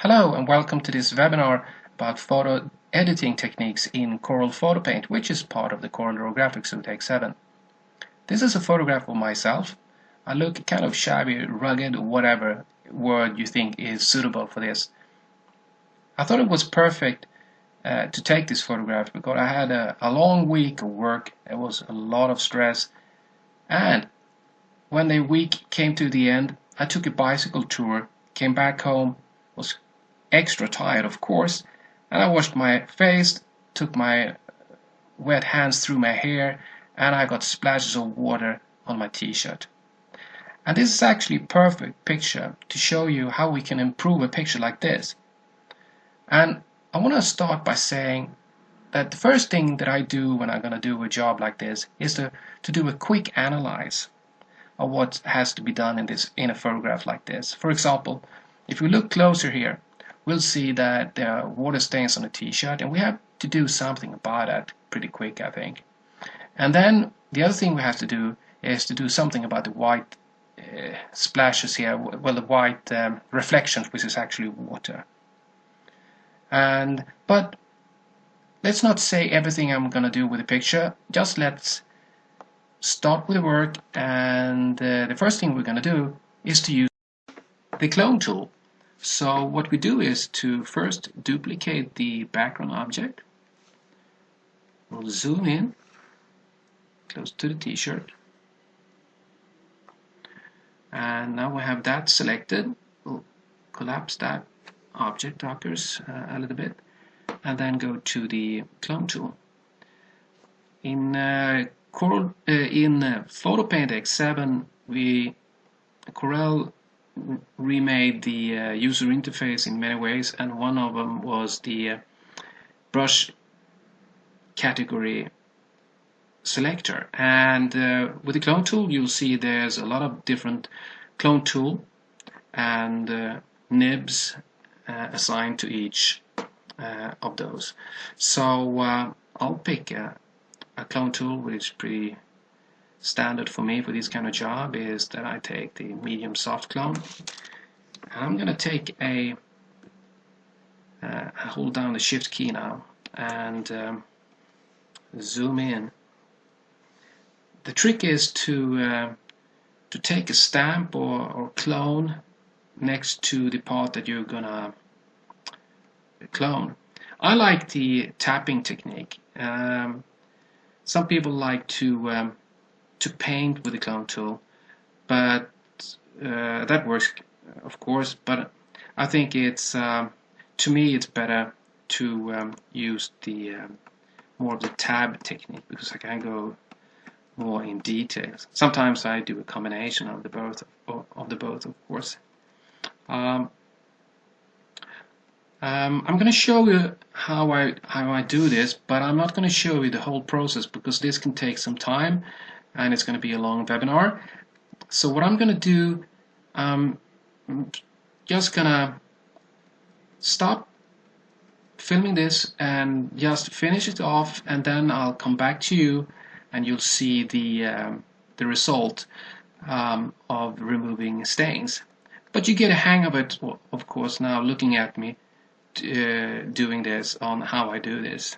Hello and welcome to this webinar about photo editing techniques in Corel Photo Paint, which is part of the CorelDRAW graphics suite X7. This is a photograph of myself. I look kind of shabby, rugged, whatever word you think is suitable for this. I thought it was perfect to take this photograph because I had a long week of work. It was a lot of stress, and when the week came to the end, I took a bicycle tour, came back home, was extra tired of course, and I washed my face, took my wet hands through my hair, and I got splashes of water on my t-shirt. And this is actually a perfect picture to show you how we can improve a picture like this. And I want to start by saying that the first thing that I do when I'm going to do a job like this is to do a quick analyze of what has to be done in a photograph like this. For example, if we look closer here, we'll see that there are water stains on the t-shirt, and we have to do something about that pretty quick, I think. And then the other thing we have to do is to do something about the white splashes here, well, the white reflections, which is actually water. But let's not say everything I'm going to do with the picture. Just let's start with the work, and the first thing we're going to do is to use the clone tool. So what we do is to first duplicate the background object. We'll zoom in close to the t-shirt, and now we have that selected. We'll collapse that object dockers a little bit, and then go to the clone tool. In Photo Paint X7, Corel remade the user interface in many ways, and one of them was the brush category selector. And with the clone tool, you'll see there's a lot of different clone tool and nibs assigned to each of those. So I'll pick a clone tool, which is pretty standard for me for this kind of job, is that I take the medium soft clone, and I'm going to take I hold down the shift key now and zoom in. The trick is to take a stamp or clone next to the part that you're gonna clone. I like the tapping technique. Some people like to paint with the clone tool, but that works of course, but I think it's to me it's better to use the more of the tab technique, because I can go more in details. Sometimes I do a combination of the both of course. I'm going to show you how I do this, but I'm not going to show you the whole process because this can take some time and it's going to be a long webinar. So what I'm going to do, I'm just going to stop filming this and just finish it off, and then I'll come back to you and you'll see the result of removing stains. But you get a hang of it, of course, now looking at me doing this, on how I do this.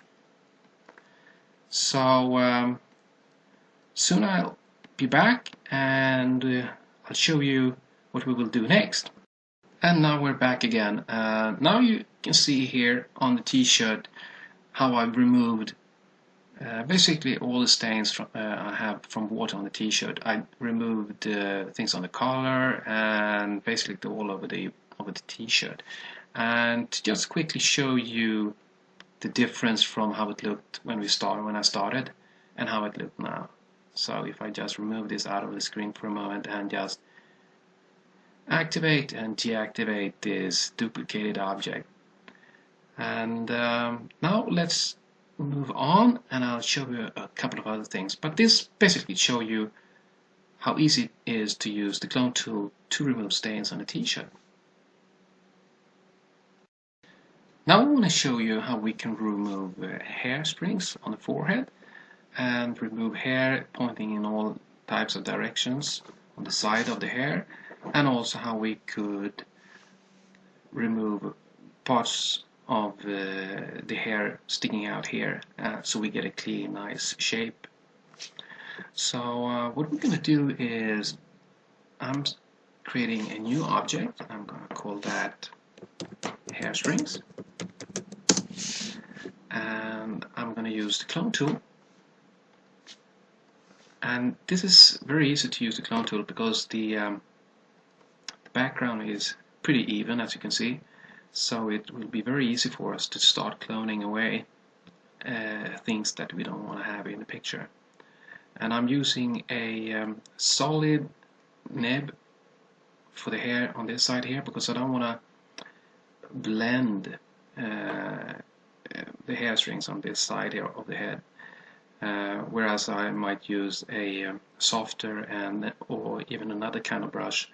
So soon I'll be back and I'll show you what we will do next. And now we're back again. Now you can see here on the t-shirt how I've removed basically all the stains from, I have from water on the t-shirt. I removed things on the collar and basically all over the t-shirt. And to just quickly show you the difference from how it looked when I started and how it looked now. So if I just remove this out of the screen for a moment and just activate and deactivate this duplicated object, and now let's move on and I'll show you a couple of other things. But this basically shows you how easy it is to use the clone tool to remove stains on a t-shirt. Now I want to show you how we can remove hair strings on the forehead and remove hair pointing in all types of directions on the side of the hair, and also how we could remove parts of the hair sticking out here, so we get a clean, nice shape. So what we're going to do is I'm creating a new object. I'm going to call that hair strings, and I'm going to use the clone tool. And this is very easy to use the clone tool because the background is pretty even, as you can see, so it will be very easy for us to start cloning away things that we don't want to have in the picture. And I'm using a solid nib for the hair on this side here because I don't want to blend the hair strings on this side here of the head, whereas I might use a softer or even another kind of brush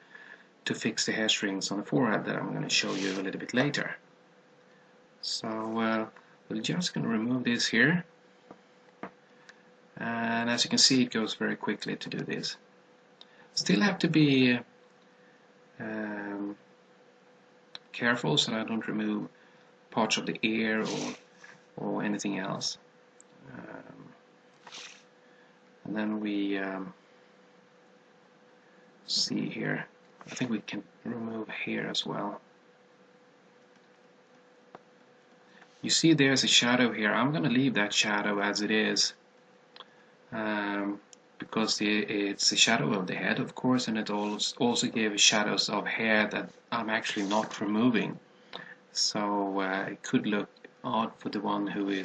to fix the hair strings on the forehead that I'm going to show you a little bit later. So we're just going to remove this here, and as you can see, it goes very quickly to do this. Still have to be careful so that I don't remove parts of the ear or anything else. And then we see here, I think we can remove here as well. You see there's a shadow here. I'm going to leave that shadow as it is, because it's the shadow of the head, of course, and it also gives shadows of hair that I'm actually not removing. So it could look odd for the one who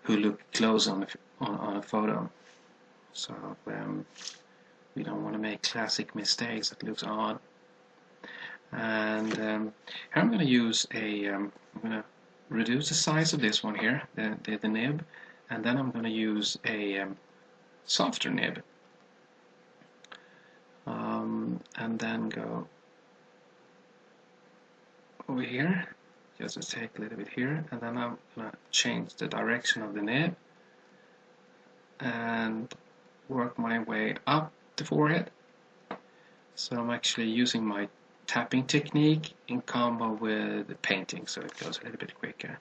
looked close on a photo. So we don't want to make classic mistakes that looks odd. And here I'm going to use I'm going to reduce the size of this one here, the nib, and then I'm going to use a softer nib, and then go over here, just to take a little bit here, and then I'm going to change the direction of the nib and work my way up the forehead. So I'm actually using my tapping technique in combo with the painting, so it goes a little bit quicker.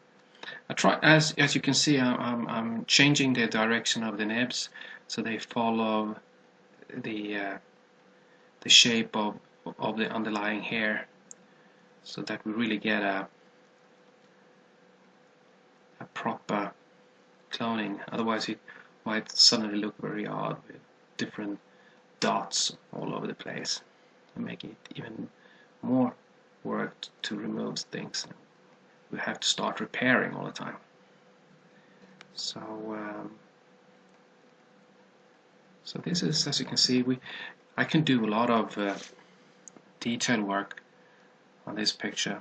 I try, as you can see, I'm changing the direction of the nibs so they follow the shape of the underlying hair, so that we really get a proper cloning. Otherwise it might suddenly look very odd with different dots all over the place and make it even more work to remove things. We have to start repairing all the time. So so this is, as you can see, I can do a lot of detail work on this picture.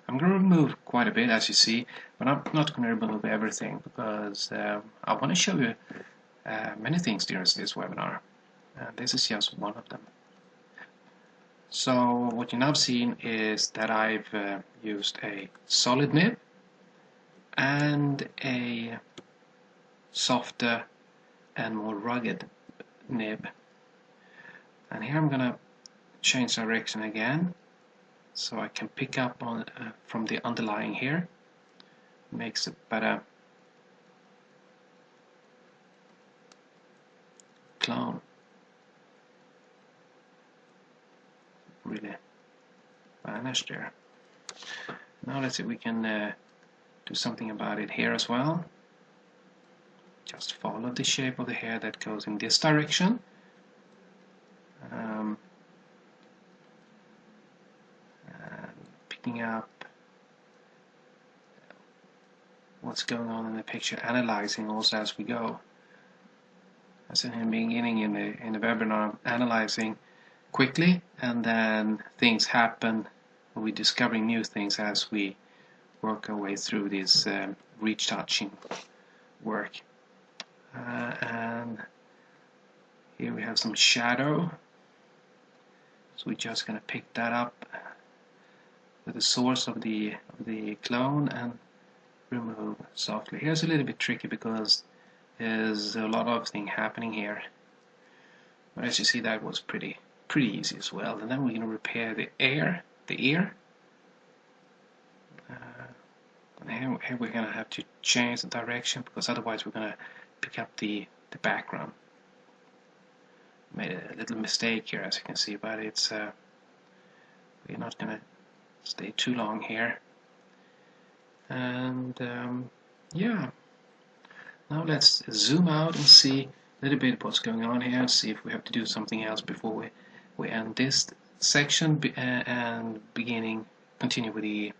I'm going to remove quite a bit, as you see, but I'm not going to remove everything because I want to show you many things during this webinar, and this is just one of them. So what you're now seeing is that I've used a solid nib and a softer and more rugged nib. And here I'm going to change direction again so I can pick up on from the underlying here. Makes it better clone. Really vanished there. Now let's see if we can do something about it here as well. Just follow the shape of the hair that goes in this direction. And picking up what's going on in the picture, analyzing also as we go. As in the beginning in the webinar, analyzing quickly, and then things happen, we're discovering new things as we work our way through this retouching work. And here we have some shadow, so we're just going to pick that up with the source of the clone and remove softly. Here's a little bit tricky because there's a lot of things happening here, but as you see, that was pretty easy as well. And then we're going to repair the ear, here we're gonna have to change the direction because otherwise we're gonna pick up the background. Made a little mistake here, as you can see, but it's we're not gonna stay too long here. And yeah, now let's zoom out and see a little bit what's going on here, and see if we have to do something else before we end this section and continue with the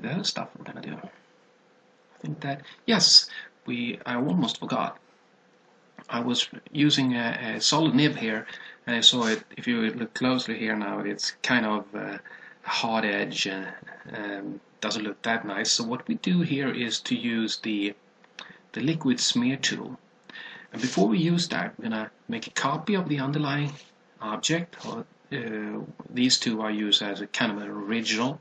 other stuff we're gonna do. I think that, yes, I almost forgot. I was using a solid nib here, and I saw it. If you look closely here now, it's kind of a hard edge, doesn't look that nice. So what we do here is to use the liquid smear tool. And before we use that, we're gonna make a copy of the underlying object. These two are used as a kind of an original.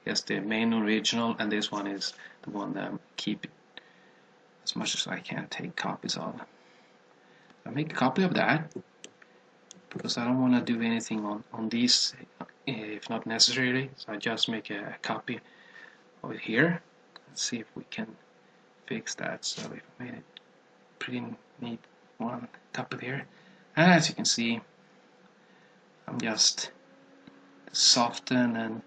Yes, the main original, and this one is the one that I'm keeping as much as I can take copies of. I make a copy of that because I don't want to do anything on these if not necessarily, so I just make a copy of it here. Let's see if we can fix that. So if I made it pretty neat one copy there, and as you can see, I'm just soften and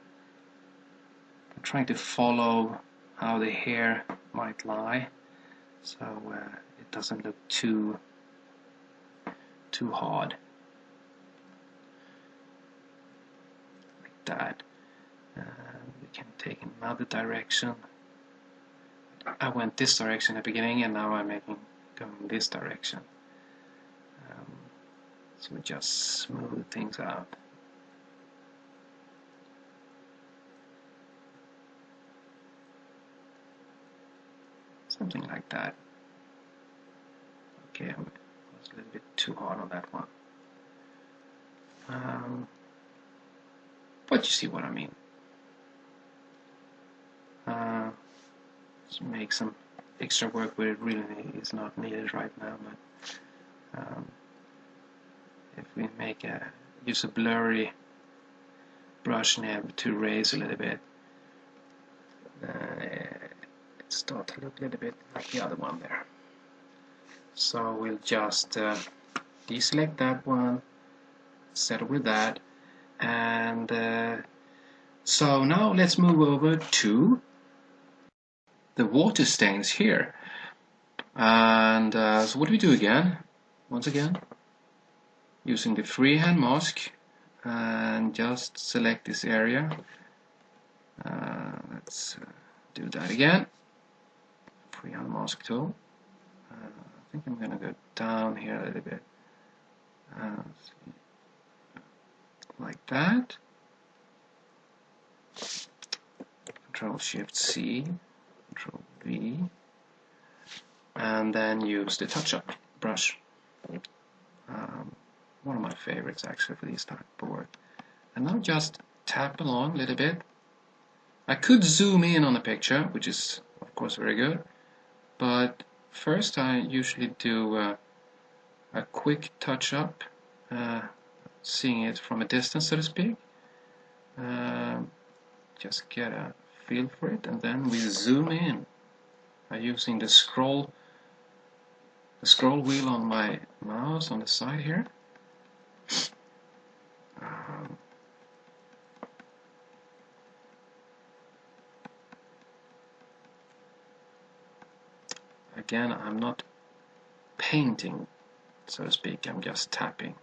I'm trying to follow how the hair might lie, so it doesn't look too hard like that. We can take another direction. I went this direction at the beginning, and now I'm going this direction. So we just smooth things out. Something like that. Okay, I was a little bit too hard on that one. But you see what I mean. Let's make some extra work where it really is not needed right now. But if we use a blurry brush nib to raise a little bit, it starts to look a little bit like the other one there. So we'll just deselect that one, settle with that, and so now let's move over to the water stains here. And so what do we do again? Once again, using the freehand mask, and just select this area. Let's do that again. Freehand mask tool. I think I'm gonna go down here a little bit, like that. Control Shift C, Control V, and then use the touch-up brush. One of my favorites actually for these type of work. And now just tap along a little bit. I could zoom in on the picture, which is of course very good, but first I usually do a quick touch-up, seeing it from a distance, so to speak. Just get a feel for it, and then we zoom in by using the scroll wheel on my mouse on the side here. Again, I'm not painting, so to speak, I'm just tapping.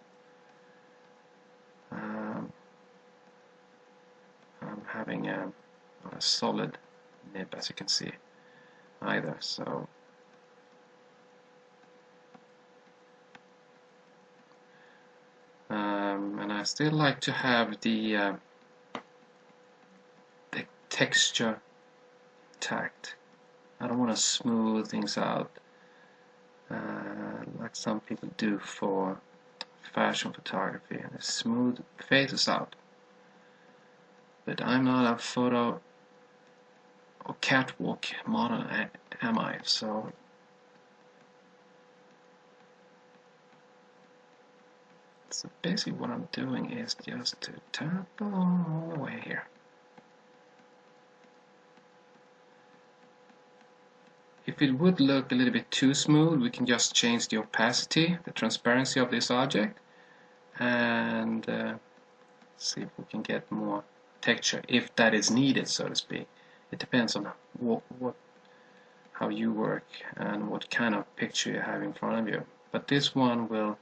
I'm having not a solid nib, as you can see, either, so and I still like to have the texture intact. I don't want to smooth things out like some people do for fashion photography, and it smooth faces out. But I'm not a photo or catwalk model, am I? So basically what I'm doing is just to tap all the way here. if it would look a little bit too smooth, we can just change the opacity, the transparency of this object, and see if we can get more texture, if that is needed, so to speak. It depends on how you work and what kind of picture you have in front of you. But this one will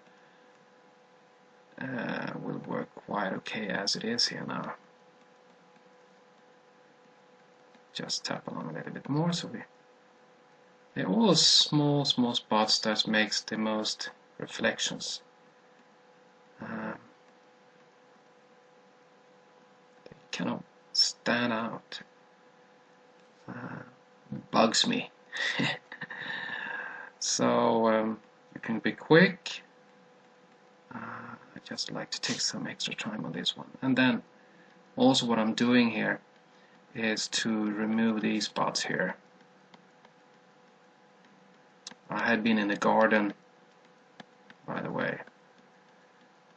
work quite okay as it is here now. Just tap along a little bit more, so they're all small spots that makes the most reflections. They kind of stand out. Bugs me. So you can be quick. I just like to take some extra time on this one. And then also what I'm doing here is to remove these spots here. I had been in the garden, by the way,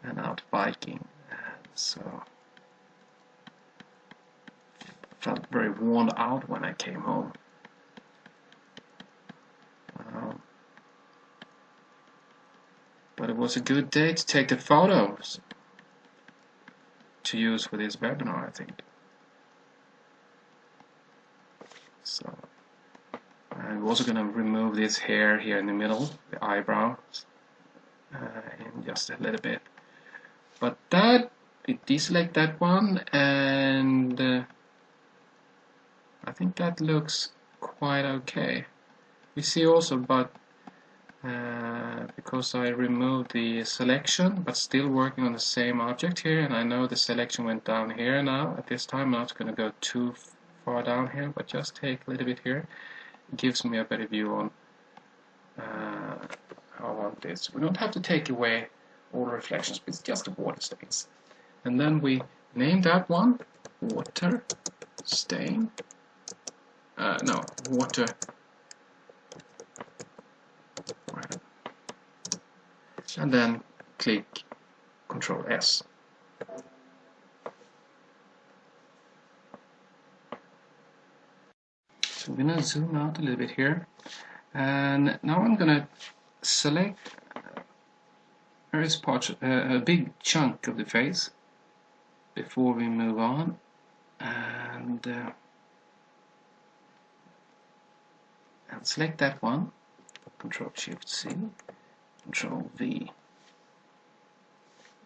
and out biking, and so felt very worn out when I came home. But it was a good day to take the photos to use for this webinar, I think. So I'm also going to remove this hair here in the middle, the eyebrow, in just a little bit. But that, we deselect that one, and I think that looks quite okay. We see also, but because I removed the selection, but still working on the same object here, and I know the selection went down here now. At this time, I'm not going to go too far down here, but just take a little bit here. It gives me a better view on how I want this. We don't have to take away all the reflections, but it's just the water stains. And then we name that one water stain. No, water. And then click Ctrl S. So I'm going to zoom out a little bit here, and now I'm going to select various parts, a big chunk of the face before we move on, and select that one, Ctrl Shift C, Ctrl V,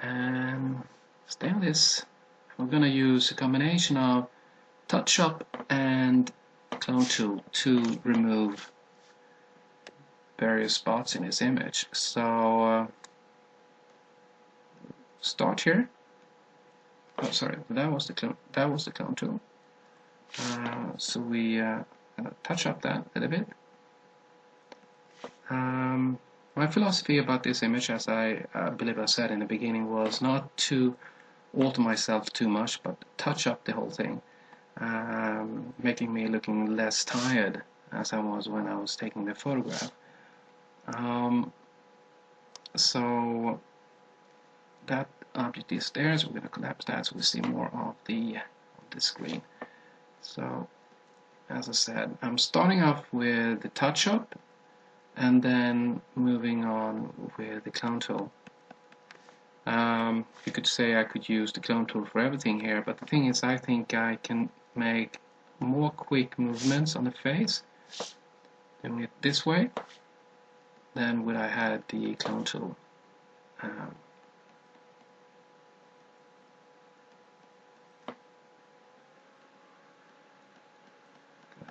and stay on this. We're going to use a combination of touch up and clone tool to remove various spots in this image. So start here. Oh, sorry, that was the clone tool. So we touch up that a little bit. My philosophy about this image, as I believe I said in the beginning, was not to alter myself too much, but touch up the whole thing, making me looking less tired as I was when I was taking the photograph. So that object is there, so we're going to collapse that so we see more of the screen. So as I said, I'm starting off with the touch up, and then moving on with the clone tool. You could say I could use the clone tool for everything here, but the thing is, I think I can make more quick movements on the face doing it this way than when I had the clone tool.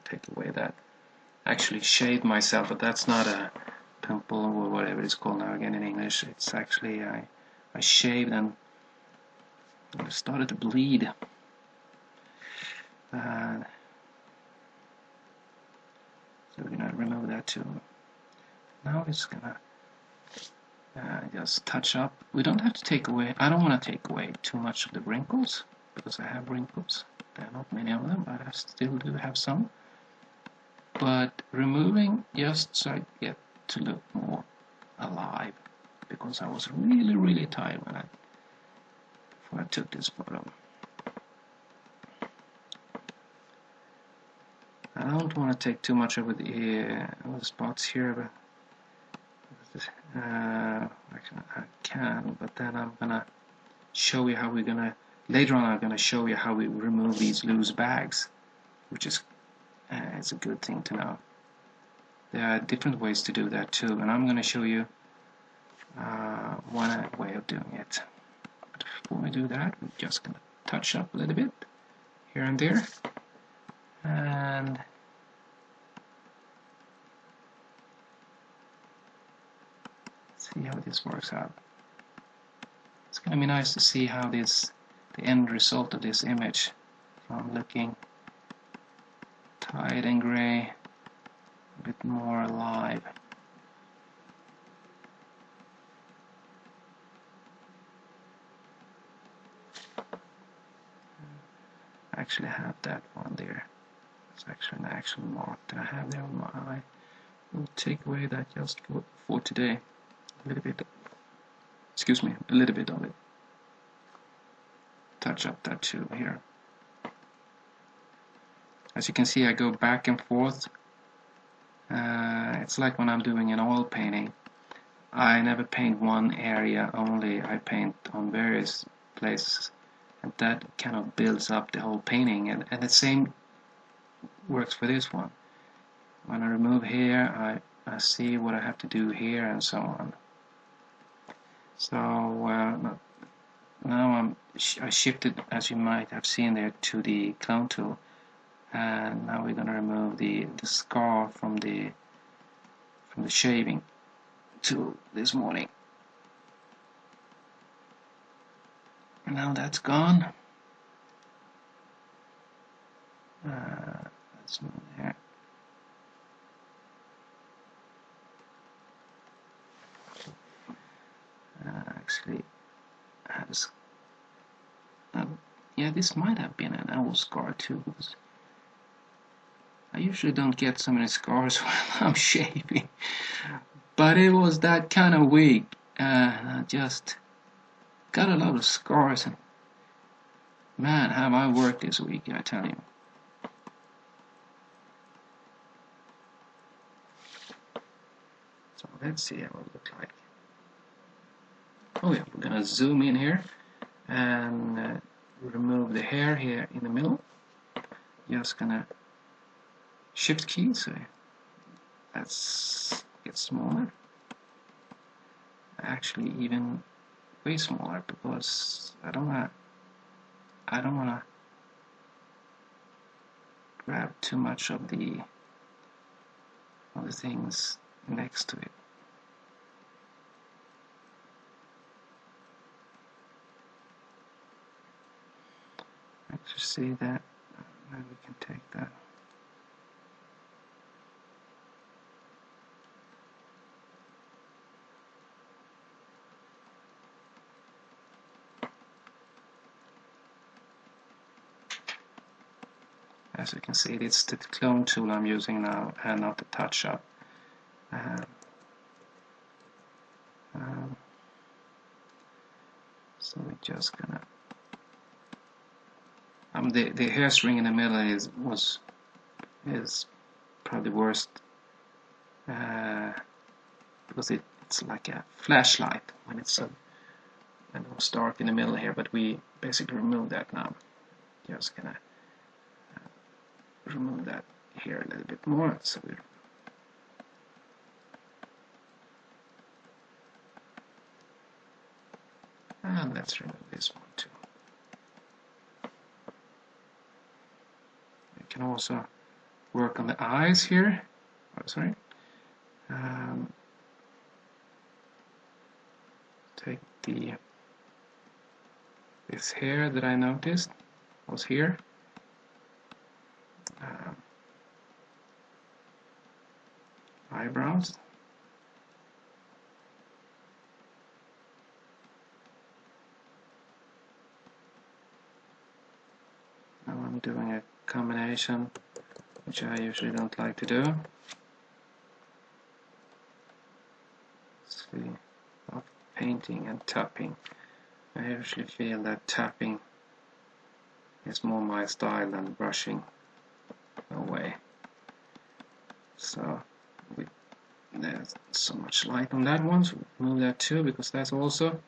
Take away that. Actually shaved myself, but that's not a pimple or whatever it's called now again in English. It's actually I shaved and it started to bleed. So we're gonna remove that too. Now it's gonna just touch up. We don't have to take away. I don't want to take away too much of the wrinkles because I have wrinkles. There are not many of them, but I still do have some. But removing just so I get to look more alive, because I was really tired before I took this photo. I don't want to take too much of the spots here, but actually I can, but then I'm gonna show you how we're gonna later on. I'm gonna show you how we remove these loose bags, which is it's a good thing to know. There are different ways to do that too, and I'm gonna show you one way of doing it. But before we do that, we're just gonna touch up a little bit here and there, and see how this works out. It's going to be nice to see how the end result of this image, from looking tight and gray, a bit more alive. I actually have that one there. It's actually an action mark that I have there on my eye. We'll take away that just for today. A little bit, excuse me, a little bit of it. Touch up that too here. As you can see, I go back and forth. It's like when I'm doing an oil painting. I never paint one area only. I paint on various places, and that kind of builds up the whole painting. And the same works for this one. When I remove here, I see what I have to do here, and so on. So now I shifted, as you might have seen there, to the clone tool, and now we're going to remove the scar from the shaving tool this morning. And now that's gone. Let's move there. Actually, yeah, this might have been an old scar too, because I usually don't get so many scars when I'm shaving, but it was that kind of week. I just got a lot of scars, and man, have I worked this week, I tell you. So let's see how it looks like. Oh yeah, we're gonna zoom in here and remove the hair here in the middle. Just gonna shift key, so that's get smaller. Actually, even way smaller, because I don't wanna grab too much of the things next to it. Actually, see that? Maybe we can take that. As you can see, it's the clone tool I'm using now, and not the touch up. So we're just gonna. The hair string in the middle is probably worst, because it's like a flashlight when it's so dark in the middle here. But we basically remove that now. Just gonna remove that here a little bit more. So we're and let's remove this one too. You can also work on the eyes here. Oh, sorry. Take this hair that I noticed was here. Eyebrows. Now I'm doing a combination, which I usually don't like to do. Let's see, of painting and tapping. I usually feel that tapping is more my style than brushing away. So there's so much light on that one, so remove that too, because that's also,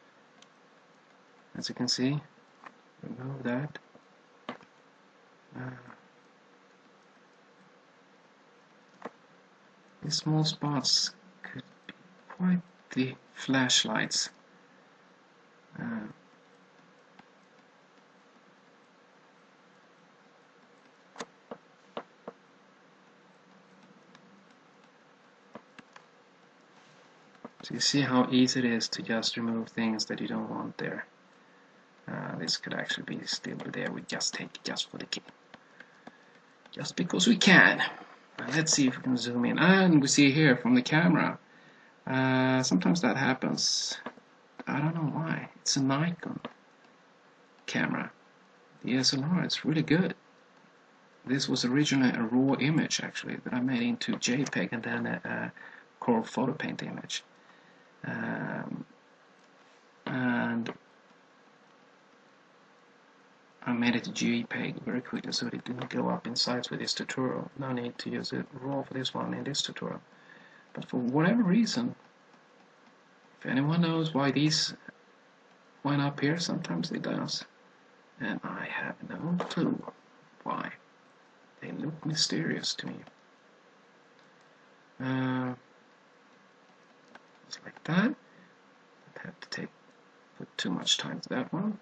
as you can see, remove that. These small spots could be quite the flashlights. So you see how easy it is to just remove things that you don't want there. This could actually be still there. We just take it just for the key, just because we can. Let's see if we can zoom in, and we see here from the camera. Sometimes that happens. I don't know why. It's a Nikon camera. The DSLR is really good. This was originally a raw image actually that I made into JPEG and then a Corel PHOTO PAINT image. And I made it a JPEG very quickly so it didn't go up in size with this tutorial. No need to use it raw for this one in this tutorial. But for whatever reason, if anyone knows why these went up here, sometimes it does. And I have no clue why. They look mysterious to me. Just like that. I'd have to put too much time to that one.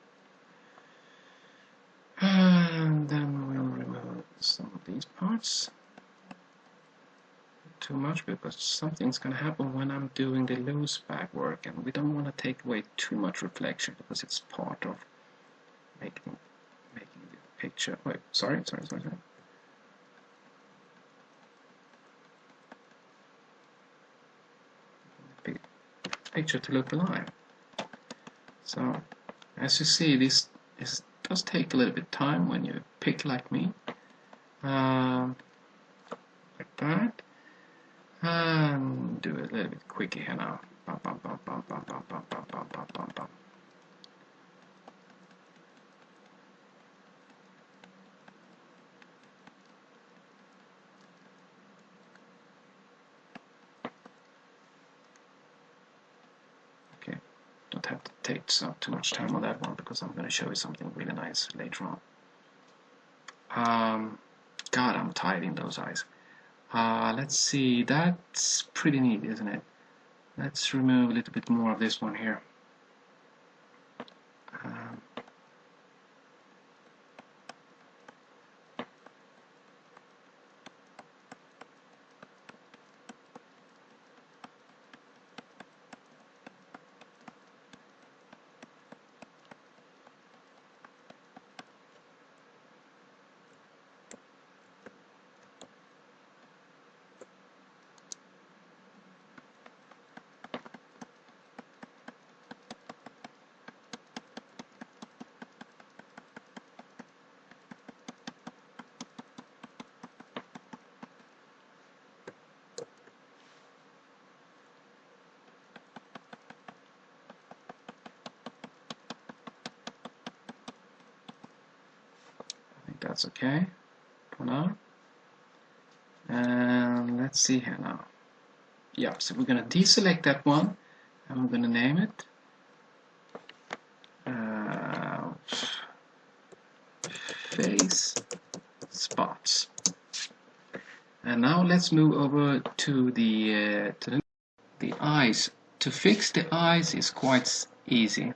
And then we'll remove some of these parts. Not too much, because something's going to happen when I'm doing the loose back work, and we don't want to take away too much reflection because it's part of making the picture. Wait, sorry. Picture to look alive. So as you see, this does take a little bit of time when you pick like me, like that, and do it a little bit quicker here now. Okay, don't have to take too much time on that one because I'm going to show you something really nice later on. God, I'm tired in those eyes. Let's see, that's pretty neat, isn't it? Let's remove a little bit more of this one here. That's okay for now. And let's see here now. Yeah, so we're going to deselect that one and we're going to name it face spots. And now let's move over to the eyes. To fix the eyes is quite easy.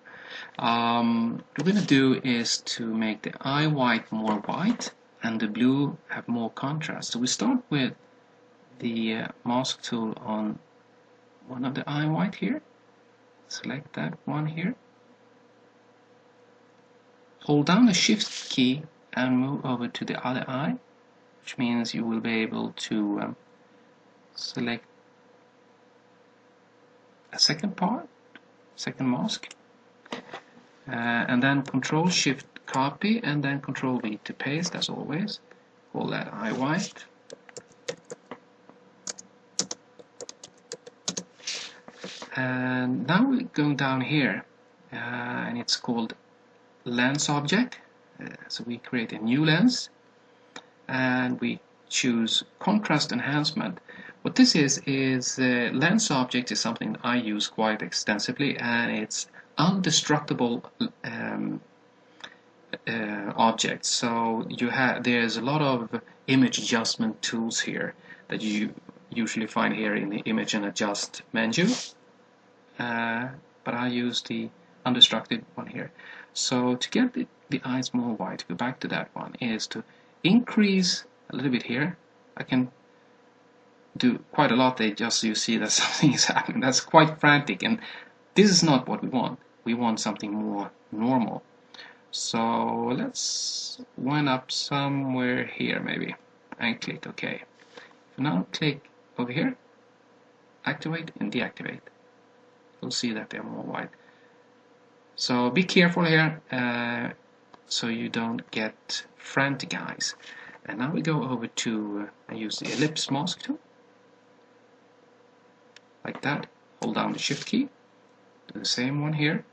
What we're going to do is to make the eye white more white and the blue have more contrast. So we start with the mask tool on one of the eye white here. Select that one here. Hold down the shift key and move over to the other eye, which means you will be able to select a second mask. And then Control Shift copy and then Control V to paste as always. Call that eye white. And now we're going down here and it's called lens object. So we create a new lens and we choose contrast enhancement. What this is lens object is something I use quite extensively, and it's undestructible objects. So there's a lot of image adjustment tools here that you usually find here in the image and adjust menu, but I use the undestructed one here. So to get the eyes more wide, to go back to that one, is to increase a little bit here. I can do quite a lot there, just so you see that something is happening. That's quite frantic, and this is not what we want. We want something more normal. So let's wind up somewhere here maybe, and click OK. Now click over here, activate and deactivate. You'll see that they're more wide. So be careful here, so you don't get frantic eyes. And now we go over to use the ellipse mask tool, like that. Hold down the Shift key. Do the same one here.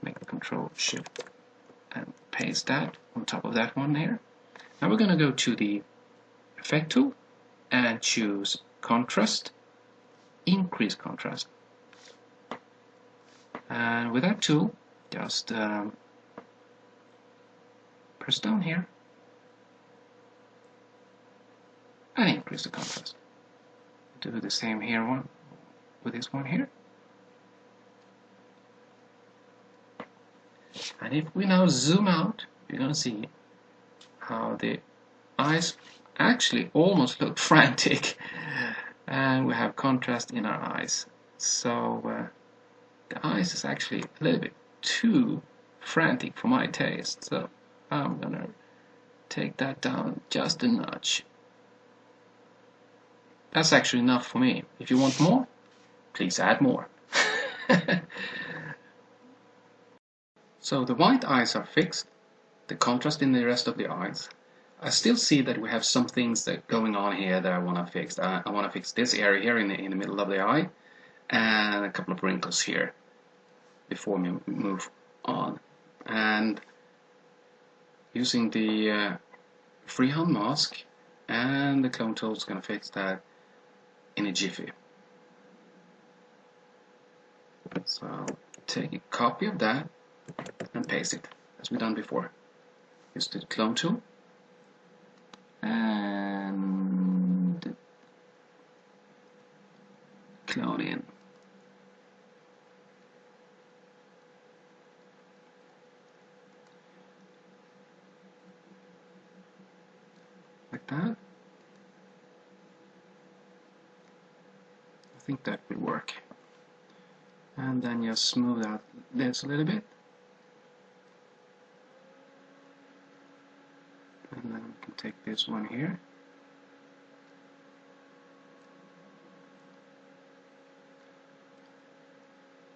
Make the Control Shift and paste that on top of that one here. Now we're going to go to the Effect tool and choose Contrast, Increase Contrast. And with that tool, just press down here and increase the contrast. Do the same here with this one here. And if we now zoom out, you're going to see how the eyes actually almost look frantic, and we have contrast in our eyes. So the eyes is actually a little bit too frantic for my taste, so I'm gonna take that down just a notch. That's actually enough for me. If you want more, please add more. So the white eyes are fixed, the contrast in the rest of the eyes. I still see that we have some things that going on here that I want to fix. I want to fix this area here in the middle of the eye, and a couple of wrinkles here before we move on. And using the freehand mask and the clone tool is going to fix that in a jiffy. So I'll take a copy of that and paste it as we've done before. Use the clone tool and clone in. Like that. I think that will work. And then just smooth out this a little bit. And then we can take this one here.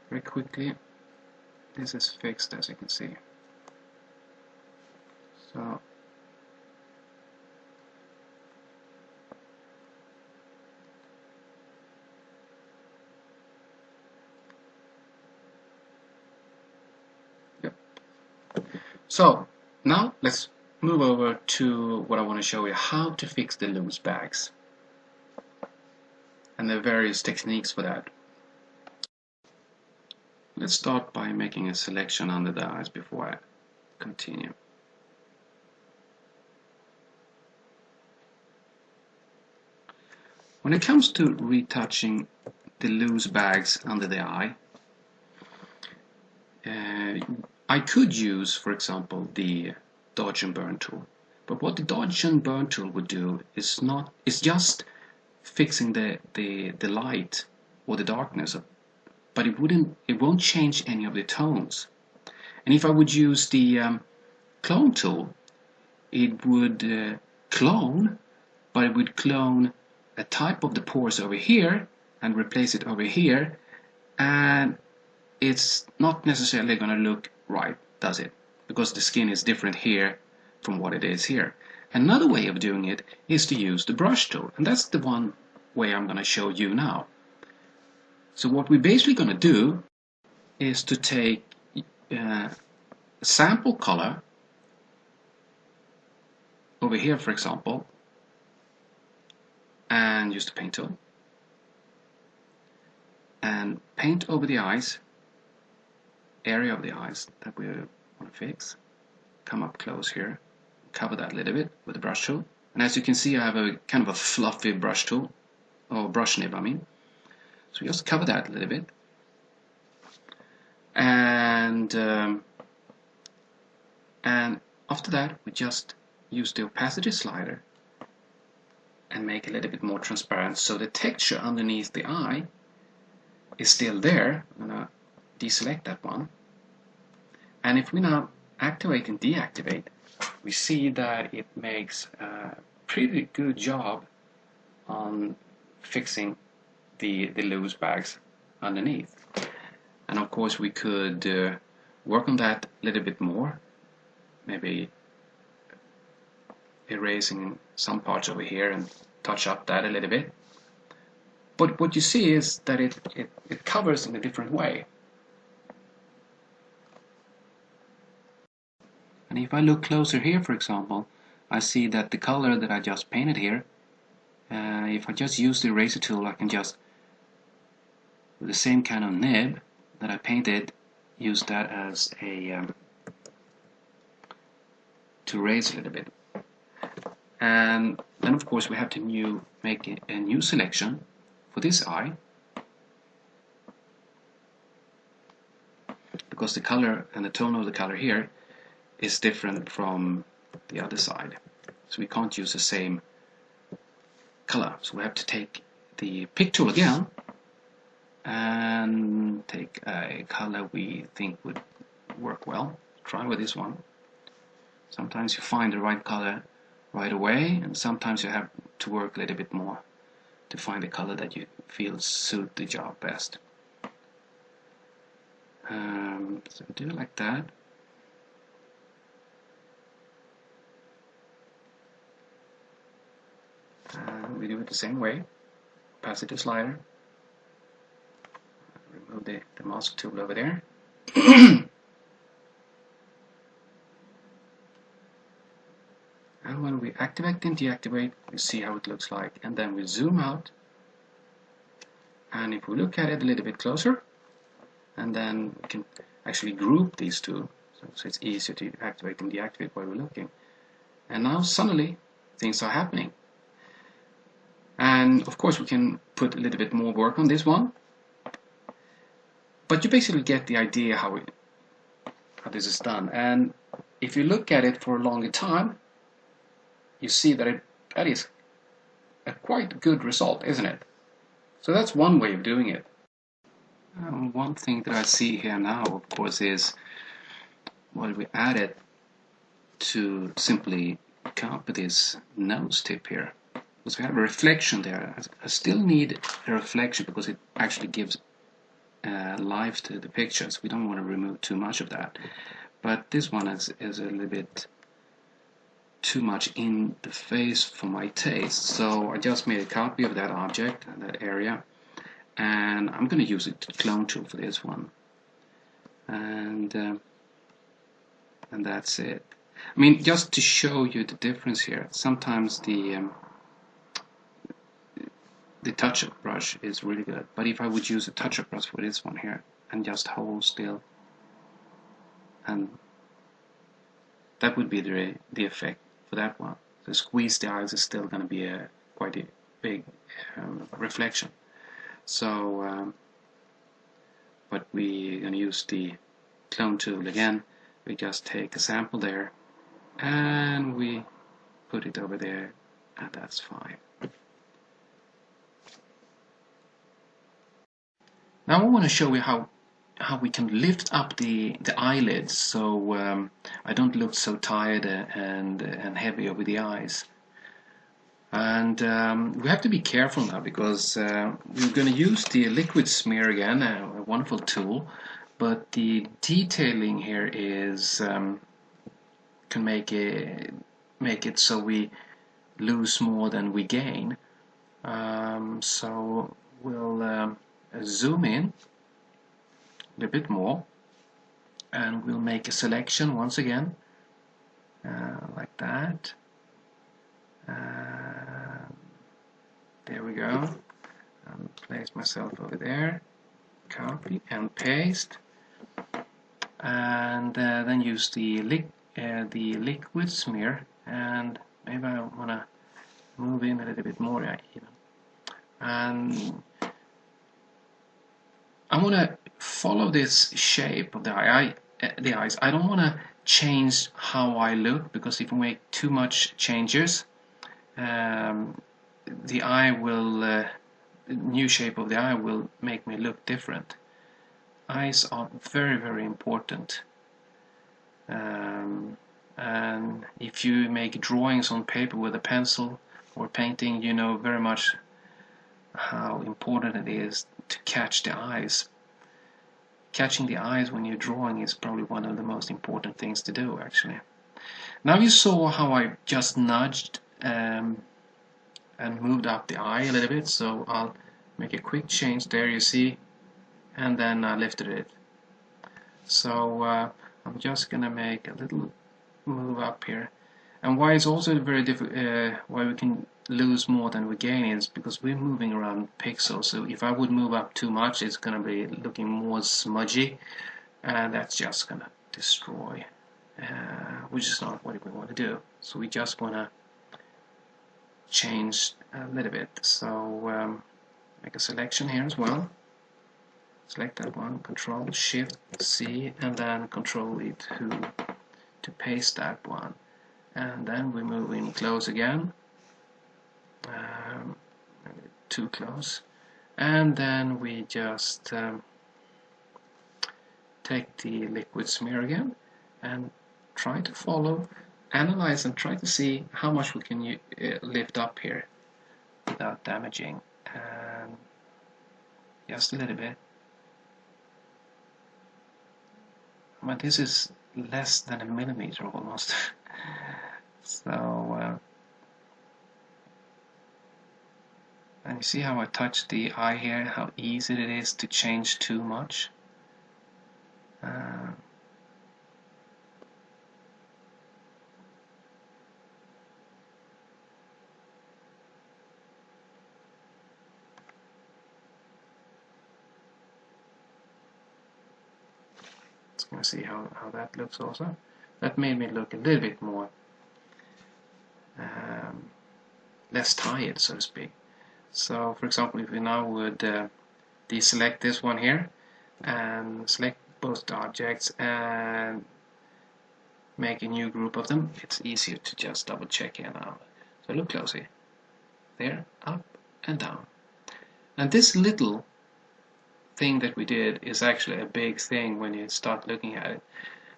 Very quickly. This is fixed, as you can see. So So now let's move over to what I want to show you, how to fix the loose bags and the various techniques for that. Let's start by making a selection under the eyes before I continue. When it comes to retouching the loose bags under the eye, I could use, for example, the dodge and burn tool. But what the dodge and burn tool would do is just fixing the light or the darkness, but it won't change any of the tones. And if I would use the clone tool, it would clone, but it would clone a type of the pores over here and replace it over here, and it's not necessarily going to look right, does it? Because the skin is different here from what it is here. Another way of doing it is to use the brush tool, and that's the one way I'm going to show you now. So what we're basically going to do is to take a sample color over here, for example, and use the paint tool and paint over the eyes, area of the eyes that we want to fix. Come up close here, cover that a little bit with the brush tool, and as you can see I have a kind of a fluffy brush tool, or brush nib I mean. So we just cover that a little bit, and after that we just use the opacity slider and make it a little bit more transparent so the texture underneath the eye is still there. I'm going to deselect that one, and if we now activate and deactivate, we see that it makes a pretty good job on fixing the loose bags underneath. And of course we could work on that a little bit more, maybe erasing some parts over here and touch up that a little bit. But what you see is that it covers in a different way. And if I look closer here, for example, I see that the color that I just painted here, if I just use the eraser tool, I can just, with the same kind of nib that I painted, use that as a to erase a little bit. And then of course we have to make a new selection for this eye, because the color and the tone of the color here is different from the other side, so we can't use the same color. So we have to take the pick tool again and take a color we think would work well. Try with this one. Sometimes you find the right color right away, and sometimes you have to work a little bit more to find the color that you feel suit the job best. So do it like that. We do it the same way. Opacity slider. Remove the mask tool over there. And when we activate and deactivate, we see how it looks like. And then we zoom out. And if we look at it a little bit closer, and then we can actually group these two, so it's easier to activate and deactivate while we're looking. And now suddenly things are happening. And of course we can put a little bit more work on this one, but you basically get the idea how this is done. And if you look at it for a longer time, you see that that is a quite good result, isn't it? So that's one way of doing it. One thing that I see here now, of course, is what we added to simply copy this nose tip here. Because we have a reflection there. I still need a reflection because it actually gives life to the pictures. We don't want to remove too much of that. But this one is a little bit too much in the face for my taste. So I just made a copy of that object, that area, and I'm going to use a clone tool for this one. And that's it. I mean, just to show you the difference here, sometimes the touch-up brush is really good, but if I would use a touch-up brush for this one here and just hold still, and that would be the effect for that one. So squeeze the eyes is still going to be quite a big reflection. So, but we're going to use the clone tool again. We just take a sample there and we put it over there, and that's fine. Now I want to show you how we can lift up the eyelids so I don't look so tired and heavy over the eyes. And we have to be careful now because we're going to use the liquid smear again, a wonderful tool, but the detailing here is can make it so we lose more than we gain. So we'll zoom in a little bit more, and we'll make a selection once again, like that. There we go. I'll place myself over there. Copy and paste. And then use the liquid smear, and maybe I want to move in a little bit more even. And I want to follow this shape of the eyes. I don't want to change how I look, because if we make too much changes, the eye will, new shape of the eye will make me look different. Eyes are very, very important. And if you make drawings on paper with a pencil or painting, you know very much how important it is to catch the eyes. Catching the eyes when you're drawing is probably one of the most important things to do, actually. Now you saw how I just nudged and moved up the eye a little bit, so I'll make a quick change there, you see, and then I lifted it. So I'm just gonna make a little move up here. And why it's also very difficult, why we can lose more than we gain, is because we're moving around pixels. So if I would move up too much, it's gonna be looking more smudgy, and that's just gonna destroy, which is not what we want to do. So we just wanna change a little bit. So make a selection here as well. Select that one, Control Shift C, and then Control E2 to paste that one. And then we move in close again, too close, and then we just take the liquid smear again and try to follow, analyze, and try to see how much we can lift up here without damaging, and just a little bit. But this is less than a millimeter almost. So and you see how I touch the eye here, how easy it is to change too much. Let's gonna see how that looks also. That made me look a little bit more less tired, so to speak. So for example, if we now would deselect this one here and select both the objects and make a new group of them, it's easier to just double check here now. So look closely. There, up and down. And this little thing that we did is actually a big thing when you start looking at it.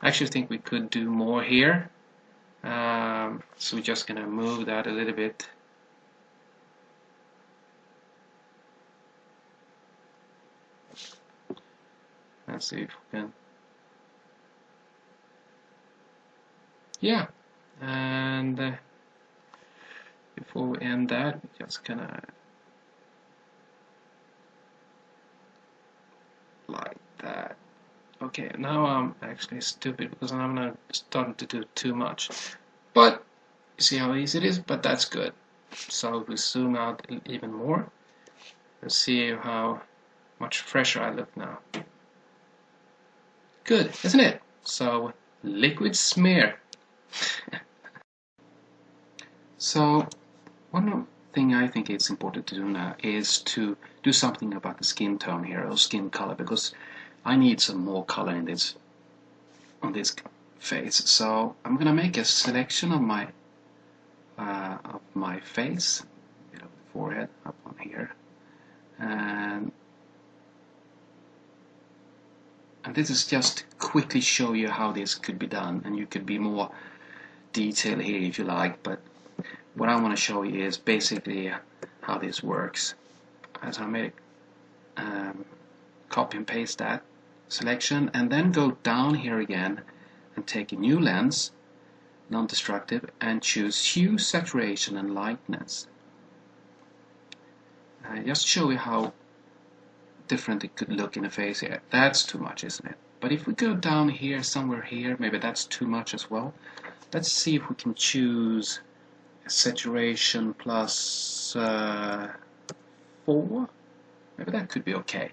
I actually think we could do more here. So we're just going to move that a little bit. Let's see if we can. Yeah, and before we end that, we're just gonna like that. Okay, now I'm actually stupid because I'm not starting to do too much. But you see how easy it is, but that's good. So if we zoom out even more, let's see how much fresher I look now. Good, isn't it? So liquid smear. So one thing I think it's important to do now is to do something about the skin tone here, or skin color, because I need some more color in this on this face. So I'm gonna make a selection of my face, you know, the forehead up on here, and this is just to quickly show you how this could be done, and you could be more detailed here if you like, but what I want to show you is basically how this works. As I made copy and paste that selection, and then go down here again and take a new lens, non-destructive, and choose hue, saturation, and lightness. Just show you how different it could look in the face here. That's too much, isn't it? But if we go down here, somewhere here, maybe that's too much as well. Let's see if we can choose saturation plus 4. Maybe that could be okay.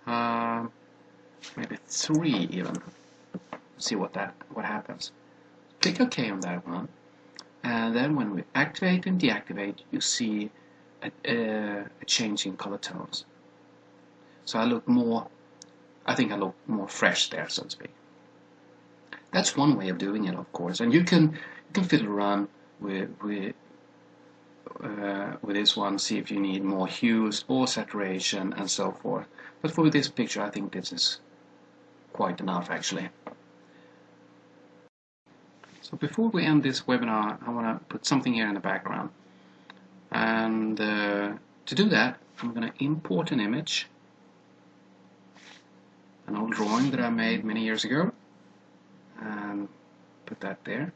Maybe 3 even. See what happens. Click OK on that one, and then when we activate and deactivate, you see a change in color tones. So I think I look more fresh there, so to speak. That's one way of doing it, of course, and you can fiddle around with this one, see if you need more hues or saturation and so forth. But for this picture, I think this is quite enough, actually. So before we end this webinar, I want to put something here in the background. And to do that, I'm going to import an image, an old drawing that I made many years ago, and put that there.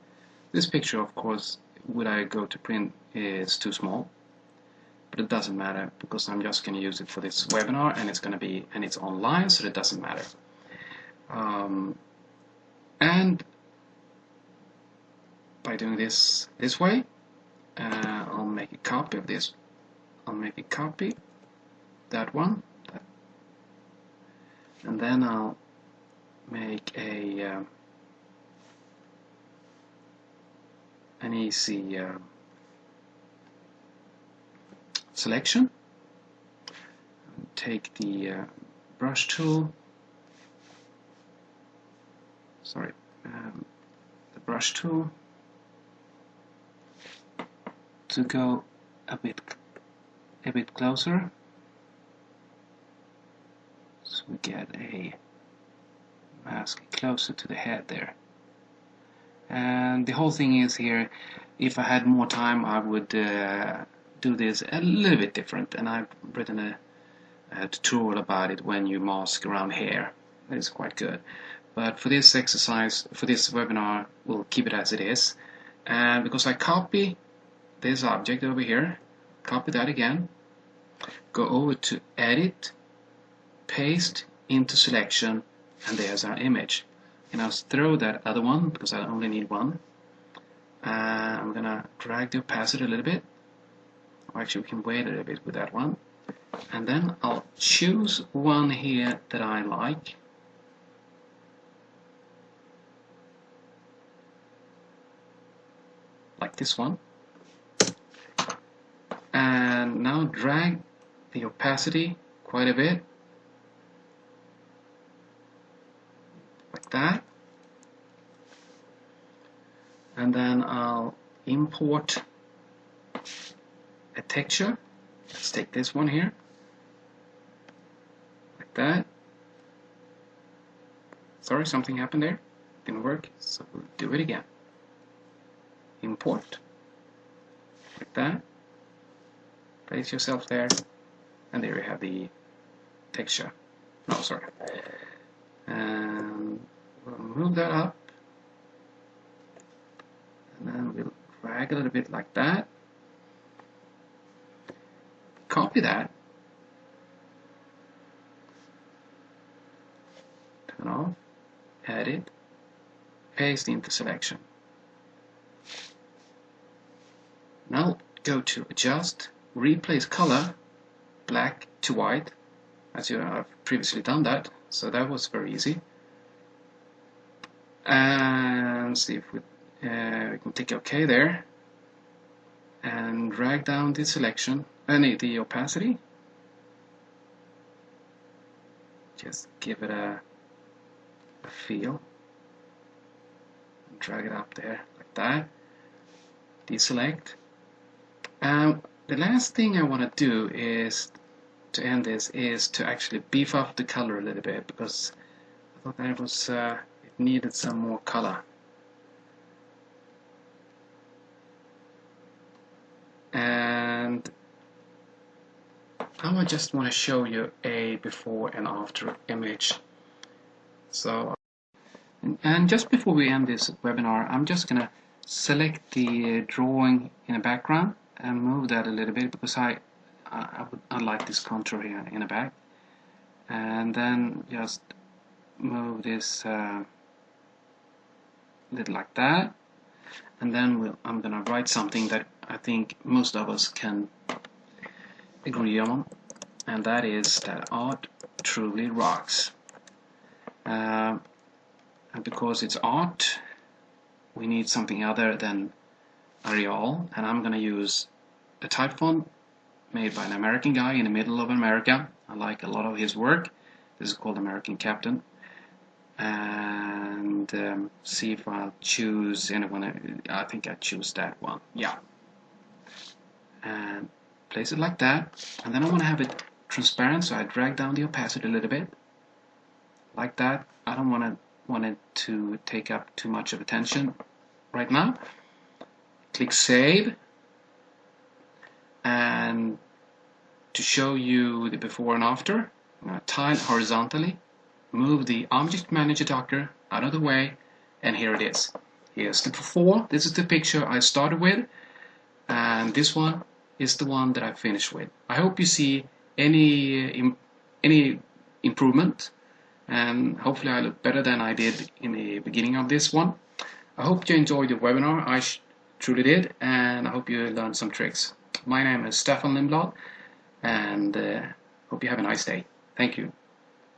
This picture, of course, would I go to print, is too small, but it doesn't matter because I'm just going to use it for this webinar, and it's online, so it doesn't matter. And by doing this way, I'll make a copy of this. I'll make a copy, that one, and then I'll make an easy selection. Take the brush tool, the brush tool, to go a bit closer, so we get a mask closer to the head there. And the whole thing is here, if I had more time, I would do this a little bit different, and I've written a tutorial about it when you mask around hair. That is quite good. But for this exercise, for this webinar, we'll keep it as it is. And because I copy this object over here, copy that again, go over to Edit, Paste into Selection, and there's our image. And I'll throw that other one because I only need one. I'm gonna drag the opacity a little bit. Or actually, we can wait a little bit with that one. And then I'll choose one here that I like. Like this one. And now drag the opacity quite a bit. Like that. And then I'll import a texture. Let's take this one here. Like that. Sorry, something happened there. Didn't work, so we'll do it again. Import. Like that. Place yourself there. And there you have the texture. No, sorry. And we'll move that up. And then we'll drag a little bit like that. Copy that. Turn off. Edit. Paste into selection. Now go to Adjust. Replace color. Black to white. As you have previously done that. So that was very easy. And see if we can click OK there. And drag down the selection. The opacity. Just give it a feel. Drag it up there like that. Deselect. The last thing I want to do is to end this is to actually beef up the color a little bit, because I thought that was it needed some more color. And now I just want to show you a before and after image. So, and just before we end this webinar, I'm just gonna select the drawing in the background and move that a little bit, because I like this contour here in the back, and then just move this little like that, and then I'm gonna write something that I think most of us can agree on, and that is that art truly rocks. And because it's art, we need something other than Arial, and I'm going to use a type font made by an American guy in the middle of America. I like a lot of his work. This is called American Captain. And see if I'll choose anyone. I think I choose that one. Yeah. And place it like that. And then I want to have it transparent, so I drag down the opacity a little bit. Like that. I don't want it to take up too much of attention right now. Click Save. And to show you the before and after, I'm going to tile horizontally, move the Object Manager docker out of the way, and here it is. Here's the before. This is the picture I started with, and this one is the one that I finished with. I hope you see any improvement, and hopefully I look better than I did in the beginning of this one. I hope you enjoyed the webinar. I truly did, and I hope you learned some tricks. My name is Stefan Lindblad, and hope you have a nice day. Thank you.